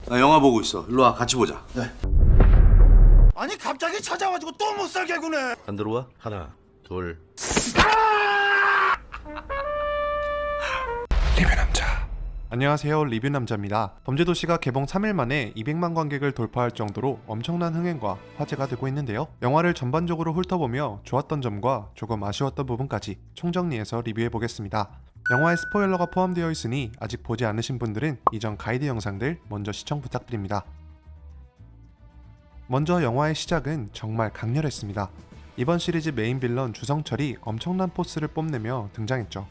나 영화 보고 있어. 일로 와, 같이 보자. 네. 아니 갑자기 찾아와가지고 또 못 살게 구네. 안 들어와? 하나, 둘. 리뷰 남자. 안녕하세요, 리뷰 남자입니다. 범죄도시가 개봉 3일 만에 200만 관객을 돌파할 정도로 엄청난 흥행과 화제가 되고 있는데요. 영화를 전반적으로 훑어보며 좋았던 점과 조금 아쉬웠던 부분까지 총정리해서 리뷰해보겠습니다. 영화에 스포일러가 포함되어 있으니 아직 보지 않으신 분들은 이전 가이드 영상들 먼저 시청 부탁드립니다. 먼저 영화의 시작은 정말 강렬했습니다. 이번 시리즈 메인 빌런 주성철이 엄청난 포스를 뽐내며 등장했죠.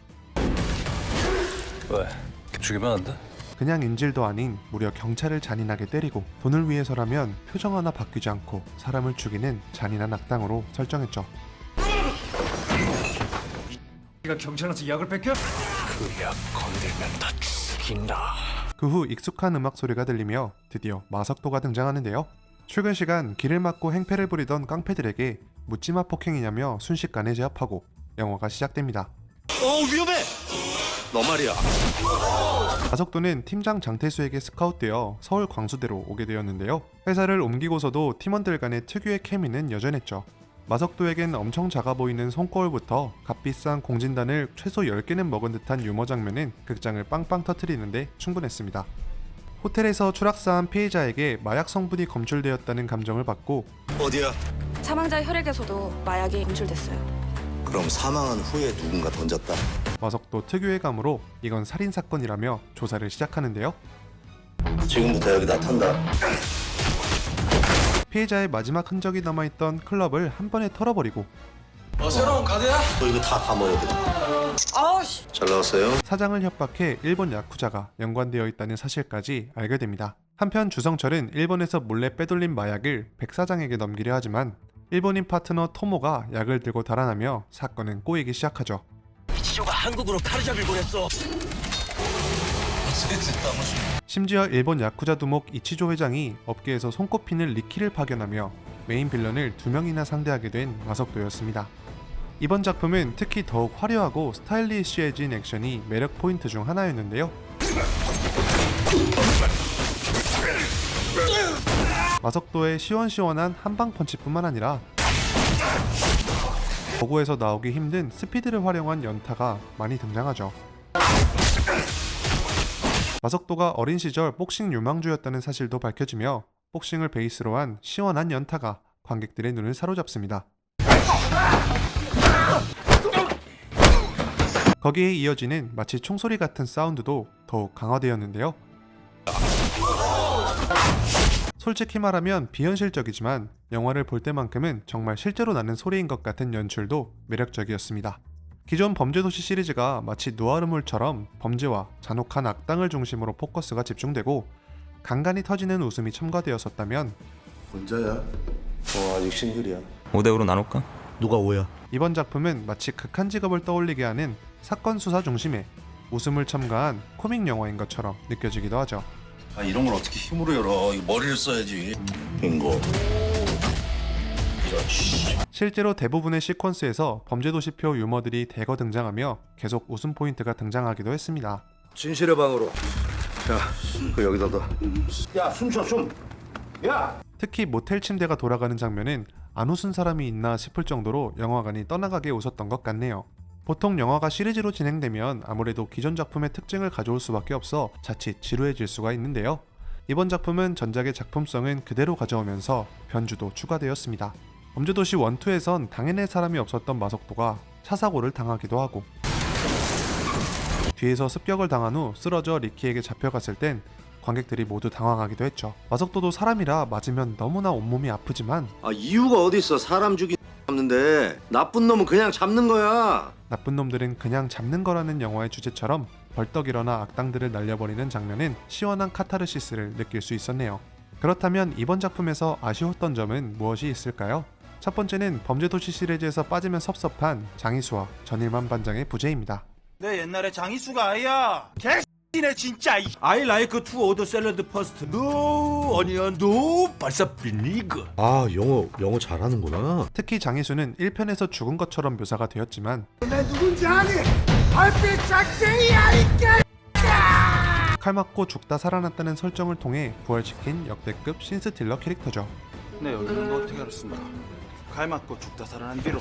왜? 죽이면 안 돼? 그냥 인질도 아닌 무려 경찰을 잔인하게 때리고 돈을 위해서라면 표정 하나 바뀌지 않고 사람을 죽이는 잔인한 악당으로 설정했죠. 네가 경찰한테 약을 뺏겨? 그 약 건들면 다 죽인다. 그 후 익숙한 음악 소리가 들리며 드디어 마석도가 등장하는데요. 출근 시간 길을 막고 행패를 부리던 깡패들에게 묻지마 폭행이냐며 순식간에 제압하고 영화가 시작됩니다. 위험해! 너 말이야. 마석도는 팀장 장태수에게 스카웃되어 서울 광수대로 오게 되었는데요. 회사를 옮기고서도 팀원들 간의 특유의 케미는 여전했죠. 마석도에겐 엄청 작아 보이는 손거울부터 값비싼 공진단을 최소 10개는 먹은 듯한 유머 장면은 극장을 빵빵 터뜨리는데 충분했습니다. 호텔에서 추락사한 피해자에게 마약 성분이 검출되었다는 감정을 받고 어디야? 사망자 혈액에서도 마약이 검출됐어요. 그럼 사망한 후에 누군가 던졌다. 마석도 특유의 감으로 이건 살인사건이라며 조사를 시작하는데요. 지금부터 여기 나탄다. 피해자의 마지막 흔적이 남아있던 클럽을 한 번에 털어버리고 새로운 카드야? 너 이거 다 담아야 돼. 잘 나왔어요? 사장을 협박해 일본 야쿠자가 연관되어 있다는 사실까지 알게 됩니다. 한편 주성철은 일본에서 몰래 빼돌린 마약을 백 사장에게 넘기려 하지만 일본인 파트너 토모가 약을 들고 달아나며 사건은 꼬이기 시작하죠. 이치조가 한국으로 카르자를 보냈어. 심지어 일본 야쿠자 두목 이치조 회장이 업계에서 손꼽히는 리키를 파견하며 메인 빌런을 2명이나 상대하게 된 마석도였습니다. 이번 작품은 특히 더욱 화려하고 스타일리시해진 액션이 매력 포인트 중 하나였는데요. 마석도의 시원시원한 한방 펀치뿐만 아니라 버구에서 나오기 힘든 스피드를 활용한 연타가 많이 등장하죠. 마석도가 어린 시절 복싱 유망주였다는 사실도 밝혀지며 복싱을 베이스로 한 시원한 연타가 관객들의 눈을 사로잡습니다. 거기에 이어지는 마치 총소리 같은 사운드도 더욱 강화되었는데요. 솔직히 말하면 비현실적이지만 영화를 볼 때만큼은 정말 실제로 나는 소리인 것 같은 연출도 매력적이었습니다. 기존 범죄도시 시리즈가 마치 누아르물처럼 범죄와 잔혹한 악당을 중심으로 포커스가 집중되고 간간히 터지는 웃음이 첨가되었었다면 혼자야? 아직 싱글이야. 5대5로 나눌까? 누가 오야? 이번 작품은 마치 극한 직업을 떠올리게 하는 사건 수사 중심의 웃음을 첨가한 코믹 영화인 것처럼 느껴지기도 하죠. 이런 걸 어떻게 힘으로 열어? 이거 머리를 써야지. 빙고. 실제로 대부분의 시퀀스에서 범죄도시표 유머들이 대거 등장하며 계속 웃음 포인트가 등장하기도 했습니다. 진실의 방으로. 야, 그 여기다 둬. 야, 숨 쉬어, 숨. 야! 특히 모텔 침대가 돌아가는 장면은 안 웃은 사람이 있나 싶을 정도로 영화관이 떠나가게 웃었던 것 같네요. 보통 영화가 시리즈로 진행되면 아무래도 기존 작품의 특징을 가져올 수밖에 없어 자칫 지루해질 수가 있는데요. 이번 작품은 전작의 작품성은 그대로 가져오면서 변주도 추가되었습니다. 범죄도시 1, 2에선 당해낼 사람이 없었던 마석도가 차사고를 당하기도 하고 뒤에서 습격을 당한 후 쓰러져 리키에게 잡혀갔을 땐 관객들이 모두 당황하기도 했죠. 마석도도 사람이라 맞으면 너무나 온몸이 아프지만 이유가 어디 있어? 사람 죽인 잡는데 나쁜 놈은 그냥 잡는 거야. 나쁜 놈들은 그냥 잡는 거라는 영화의 주제처럼 벌떡 일어나 악당들을 날려버리는 장면은 시원한 카타르시스를 느낄 수 있었네요. 그렇다면 이번 작품에서 아쉬웠던 점은 무엇이 있을까요? 첫 번째는 범죄도시 시리즈에서 빠지면 섭섭한 장이수와 전일만 반장의 부재입니다. 내 옛날에 장이수가 아이야. 개X네 진짜. I like to order salad first. No onion, no 발사 비니거. 아, 영어 잘하는구나. 특히 장이수는 1편에서 죽은 것처럼 묘사가 되었지만 내 누군지 아니? 얼핏 작생이야 이까. 칼 맞고 죽다 살아났다는 설정을 통해 부활시킨 역대급 신스틸러 캐릭터죠. 네, 여기는 거 어떻게 알았습니까? 칼 맞고 죽다 살아난 뒤로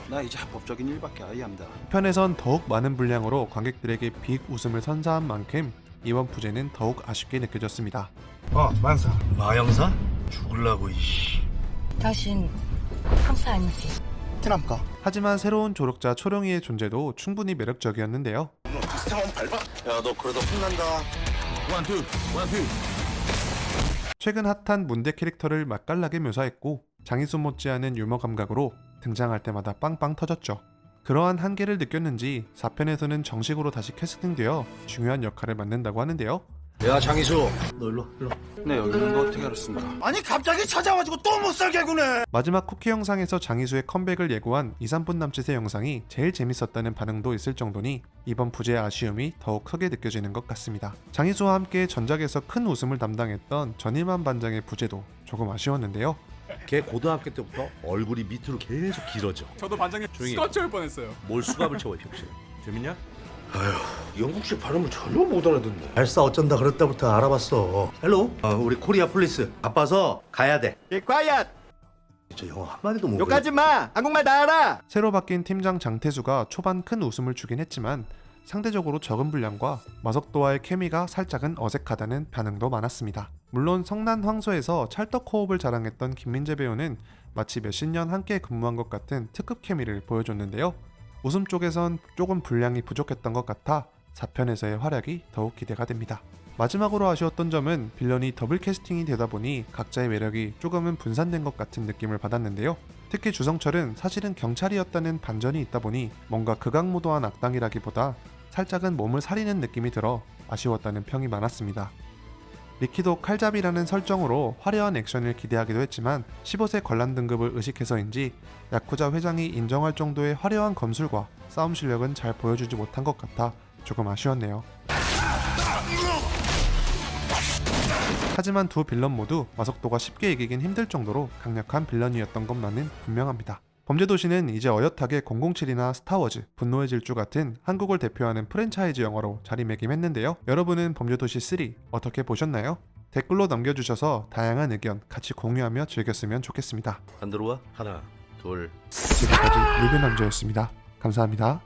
나 이제 합법적인 일밖에 아예 합니다. 편에선 더욱 많은 분량으로 관객들에게 빅 웃음을 선사한 만큼 이번 부제는 더욱 아쉽게 느껴졌습니다. 만사. 마영사? 죽을라고 이씨. 당신 형사 아니지? 티남까? 하지만 새로운 조력자 초룡이의 존재도 충분히 매력적이었는데요. 야, 너 그러다 혼난다. 최근 핫한 문대 캐릭터를 맛깔나게 묘사했고 장희수 못지않은 유머 감각으로 등장할 때마다 빵빵 터졌죠. 그러한 한계를 느꼈는지 4편에서는 정식으로 다시 캐스팅되어 중요한 역할을 맡는다고 하는데요. 야 장희수, 너 일로 와. 네, 여기는 거 어떻게 알았습니까? 아니 갑자기 찾아와가지고 또 못 살게 구네. 마지막 쿠키 영상에서 장희수의 컴백을 예고한 2-3분 남짓의 영상이 제일 재밌었다는 반응도 있을 정도니 이번 부제의 아쉬움이 더욱 크게 느껴지는 것 같습니다. 장희수와 함께 전작에서 큰 웃음을 담당했던 전임한 반장의 부제도 조금 아쉬웠는데요. 걔 고등학교 때부터 얼굴이 밑으로 계속 길어져. 저도 반장님 스쿼트 할 뻔했어요. 뭘 수갑을 채워 병신. 재밌냐? 영국식 발음을 전혀 못 알아듣네. 발사 어쩐다 그랬다부터 알아봤어. 헬로. 우리 코리아 폴리스 바빠서 가야 돼. quiet. 저 영어 한 마디도 못. 욕하지 마. 한국말 다 알아. 새로 바뀐 팀장 장태수가 초반 큰 웃음을 주긴 했지만 상대적으로 적은 분량과 마석도와의 케미가 살짝은 어색하다는 반응도 많았습니다. 물론 성난 황소에서 찰떡 호흡을 자랑했던 김민재 배우는 마치 몇십 년 함께 근무한 것 같은 특급 케미를 보여줬는데요. 웃음 쪽에선 조금 분량이 부족했던 것 같아 4편에서의 활약이 더욱 기대가 됩니다. 마지막으로 아쉬웠던 점은 빌런이 더블 캐스팅이 되다 보니 각자의 매력이 조금은 분산된 것 같은 느낌을 받았는데요. 특히 주성철은 사실은 경찰이었다는 반전이 있다 보니 뭔가 극악무도한 악당이라기보다 살짝은 몸을 사리는 느낌이 들어 아쉬웠다는 평이 많았습니다. 리키도 칼잡이라는 설정으로 화려한 액션을 기대하기도 했지만 15세 관람 등급을 의식해서인지 야쿠자 회장이 인정할 정도의 화려한 검술과 싸움 실력은 잘 보여주지 못한 것 같아 조금 아쉬웠네요. 하지만 두 빌런 모두 마석도가 쉽게 이기긴 힘들 정도로 강력한 빌런이었던 것만은 분명합니다. 범죄도시는 이제 어엿하게 007이나 스타워즈, 분노의 질주 같은 한국을 대표하는 프랜차이즈 영화로 자리매김했는데요. 여러분은 범죄도시 3 어떻게 보셨나요? 댓글로 남겨주셔서 다양한 의견 같이 공유하며 즐겼으면 좋겠습니다. 안 들어와? 하나, 둘. 지금까지 리뷰남자였습니다. 감사합니다.